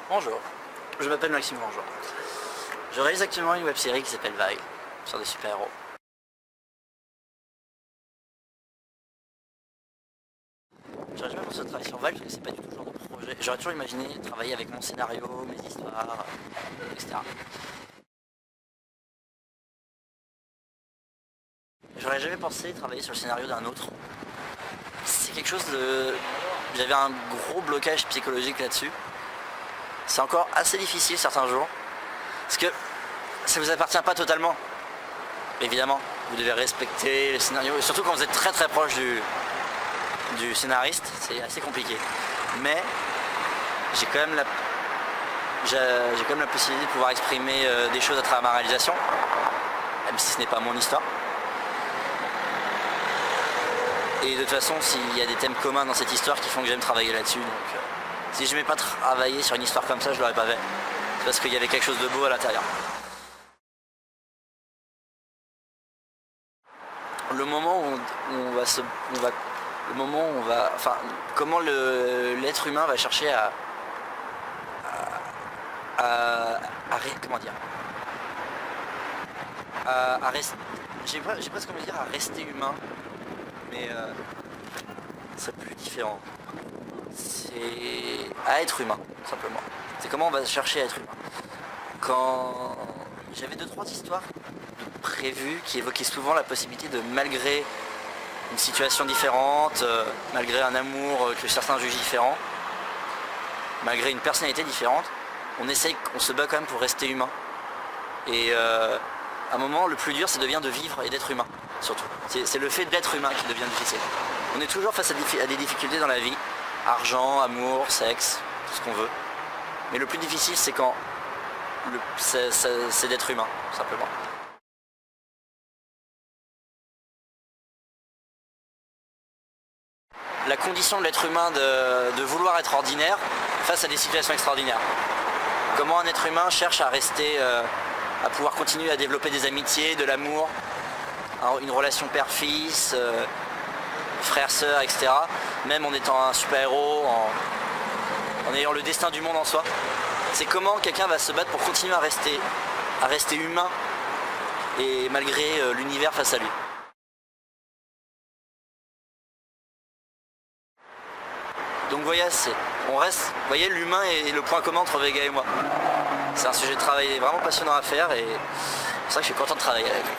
Bonjour, je m'appelle Maxime Bonjour. Je réalise actuellement une web-série qui s'appelle Vague, sur des super-héros. J'aurais jamais pensé travailler sur Vague parce que c'est pas du tout le genre de projet. J'aurais toujours imaginé travailler avec mon scénario, mes histoires, etc. J'aurais jamais pensé travailler sur le scénario d'un autre. C'est quelque chose de... J'avais un gros blocage psychologique là-dessus. C'est encore assez difficile certains jours. Parce que ça vous appartient pas totalement. Évidemment, vous devez respecter le scénario. Et surtout quand vous êtes très très proche du scénariste, c'est assez compliqué. Mais j'ai quand même la possibilité de pouvoir exprimer des choses à travers ma réalisation. Même si ce n'est pas mon histoire. Et de toute façon, s'il y a des thèmes communs dans cette histoire qui font que j'aime travailler là-dessus. Donc, si je n'aimais pas travailler sur une histoire comme ça, je l'aurais pas fait. C'est parce qu'il y avait quelque chose de beau à l'intérieur. Le moment où comment l'être humain va chercher comment dire, j'ai presque envie de dire à rester humain, mais c'est plus différent. C'est à être humain, simplement. C'est comment on va chercher à être humain. Quand j'avais 2-3 histoires prévues qui évoquaient souvent la possibilité de, malgré une situation différente, malgré un amour que certains jugent différent, malgré une personnalité différente, on se bat quand même pour rester humain. Et à un moment, le plus dur, ça devient de vivre et d'être humain, surtout. C'est le fait d'être humain qui devient difficile. On est toujours face à des difficultés dans la vie, argent, amour, sexe, tout ce qu'on veut. Mais le plus difficile, c'est quand c'est d'être humain, simplement. La condition de l'être humain de vouloir être ordinaire face à des situations extraordinaires. Comment un être humain cherche à rester, à pouvoir continuer à développer des amitiés, de l'amour, une relation père-fils, frère-sœur, etc. Même en étant un super-héros, en ayant le destin du monde en soi. C'est comment quelqu'un va se battre pour continuer à rester humain et malgré l'univers face à lui. Donc voyez, l'humain est le point commun entre Vega et moi. C'est un sujet de travail vraiment passionnant à faire et c'est pour ça que je suis content de travailler avec lui.